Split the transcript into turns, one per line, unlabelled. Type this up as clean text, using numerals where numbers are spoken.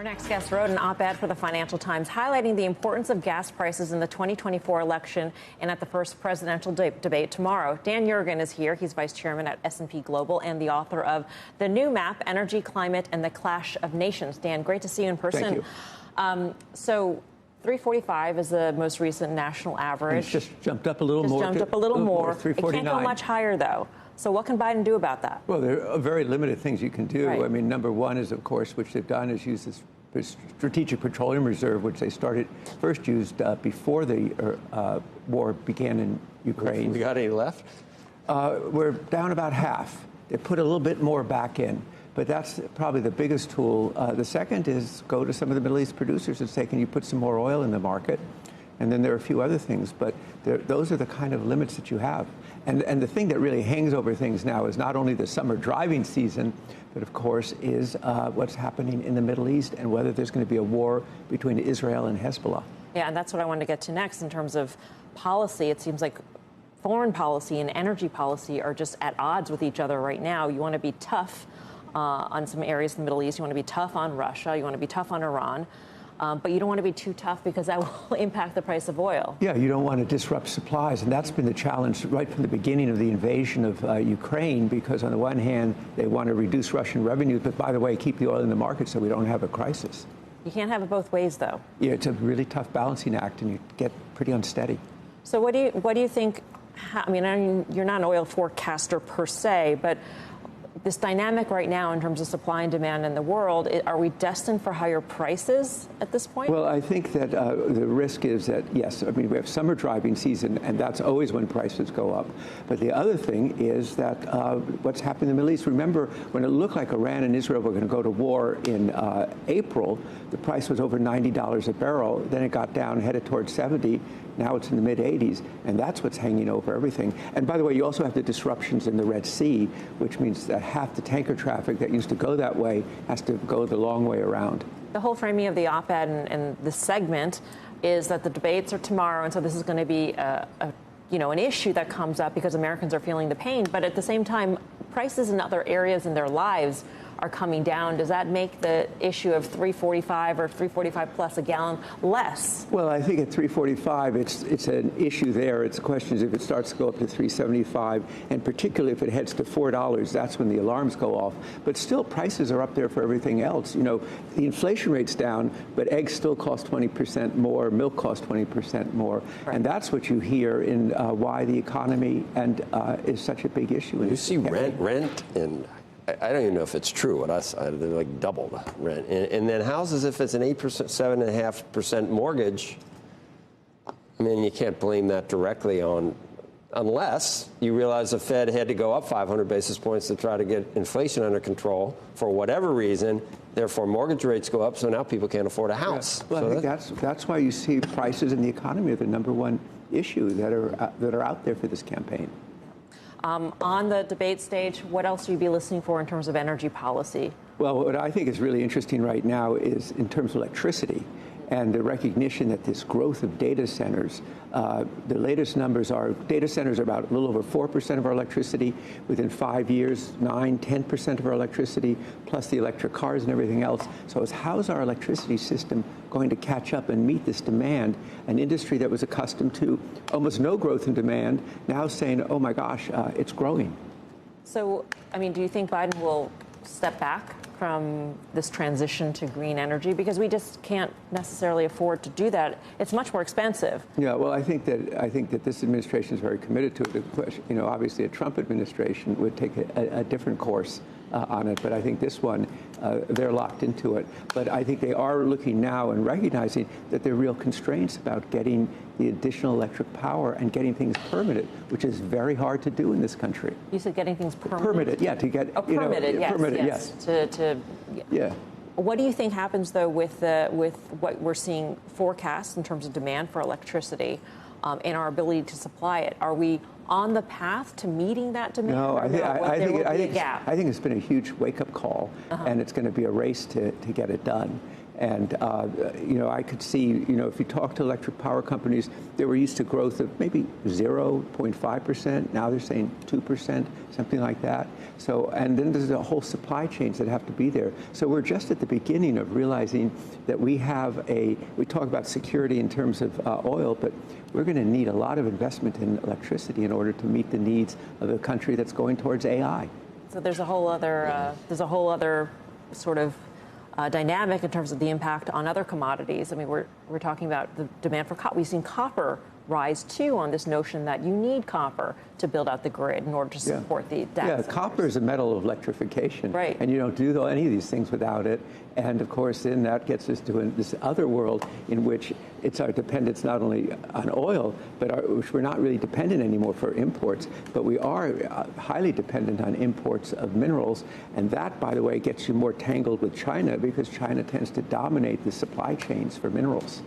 Our next guest wrote an op-ed for the Financial Times highlighting the importance of gas prices in the 2024 election and at the first presidential debate tomorrow. Dan Yergin is here. He's vice chairman at S&P Global and the author of The New Map, Energy, Climate, and the Clash of Nations. Dan, great to see you in person.
Thank you.
So 345 is the most recent national average.
It's just jumped up a little more.
Jumped up a little more.
349.
It can't go much higher, though. So what can Biden do about that?
Well, there are very limited things you can do.
Right.
I mean, number one is, of course, which they've done, is use this Strategic Petroleum Reserve, which they first used before the war began in Ukraine.
We got any left?
We're down about half. They put a little bit more back in, but that's probably the biggest tool. The second is go to some of the Middle East producers and say, can you put some more oil in the market? And then there are a few other things, but those are the kind of limits that you have. And the thing that really hangs over things now is not only the summer driving season, but of course is what's happening in the Middle East and whether there's going to be a war between Israel and Hezbollah.
Yeah, and that's what I wanted to get to next in terms of policy. It seems like foreign policy and energy policy are just at odds with each other right now. You want to be tough on some areas in the Middle East. You want to be tough on Russia. You want to be tough on Iran. But you don't want to be too tough because that will impact the price of oil.
Yeah, you don't want to disrupt supplies. And that's been the challenge right from the beginning of the invasion of Ukraine, because on the one hand, they want to reduce Russian revenues, but by the way, keep the oil in the market so we don't have a crisis.
You can't have it both ways, though.
Yeah, it's a really tough balancing act, and you get pretty unsteady.
So what do you think? I mean, you're not an oil forecaster per se, but this dynamic right now in terms of supply and demand in the world, are we destined for higher prices at this point?
Well, I think that the risk is that, yes, I mean, we have summer driving season, and that's always when prices go up. But the other thing is that what's happening in the Middle East. Remember, when it looked like Iran and Israel were going to go to war in April, the price was over $90 a barrel. Then it got down, headed towards 70. Now it's in the mid-80s, and that's what's hanging over everything. And by the way, you also have the disruptions in the Red Sea, which means that half the tanker traffic that used to go that way has to go the long way around.
The whole framing of the op-ed and the segment is that the debates are tomorrow, and so this is going to be an issue that comes up because Americans are feeling the pain. But at the same time, prices in other areas in their lives are coming down. Does that make the issue of $3.45 or $3.45 plus a gallon less?
Well, I think at $3.45, it's an issue there. It's a question if it starts to go up to $3.75, and particularly if it heads to $4, that's when the alarms go off. But still, prices are up there for everything else. You know, the inflation rate's down, but eggs still cost 20% more, milk costs 20% more. Right. And that's what you hear in why the economy is such a big issue.
You see rent and I don't even know if it's true. They're like double the rent. And then houses, if it's an 8%, 7.5% mortgage, I mean, you can't blame that directly on, unless you realize the Fed had to go up 500 basis points to try to get inflation under control for whatever reason. Therefore, mortgage rates go up, so now people can't afford a house.
Yeah. Well,
so
I think that's why you see prices in the economy are the number one issue that are out there for this campaign.
On the debate stage, what else will you be listening for in terms of energy policy?
Well, what I think is really interesting right now is in terms of electricity and the recognition that this growth of data centers, the latest numbers are data centers are about a little over 4% of our electricity. Within 5 years, 10% of our electricity, plus the electric cars and everything else. So how's our electricity system going to catch up and meet this demand? An industry that was accustomed to almost no growth in demand, now saying, oh my gosh, it's growing.
So, I mean, do you think Biden will step back from this transition to green energy? Because we just can't necessarily afford to do that. It's much more expensive.
Yeah, well, I think that this administration is very committed to it. You know, obviously a Trump administration would take a different course on it, but I think this one, they're locked into it. But I think they are looking now and recognizing that there are real constraints about getting the additional electric power and getting things permitted, which is very hard to do in this country.
You said getting things permitted?
Permitted, yeah, to get,
permitted, yes,
permitted,
yes.
Yeah.
What do you think happens, though, with what we're seeing forecast in terms of demand for electricity and our ability to supply it? Are we on the path to meeting that demand?
No, I think it's been a huge wake-up call,
Uh-huh.
and it's going to be a race to get it done. And, I could see, if you talk to electric power companies, they were used to growth of maybe 0.5%. Now they're saying 2%, something like that. So, and then there's a whole supply chains that have to be there. So we're just at the beginning of realizing that we talk about security in terms of oil, but we're going to need a lot of investment in electricity in order to meet the needs of a country that's going towards AI.
So there's a whole other sort of dynamic in terms of the impact on other commodities. I mean, we're talking about the demand for copper. We've seen copper rise too on this notion that you need copper to build out the grid in order to support the data centers.
Copper is a metal of electrification,
right?
And you don't do any of these things without it. And of course, then that gets us to this other world in which it's our dependence not only on oil, but which we're not really dependent anymore for imports, but we are highly dependent on imports of minerals. And that, by the way, gets you more tangled with China because China tends to dominate the supply chains for minerals.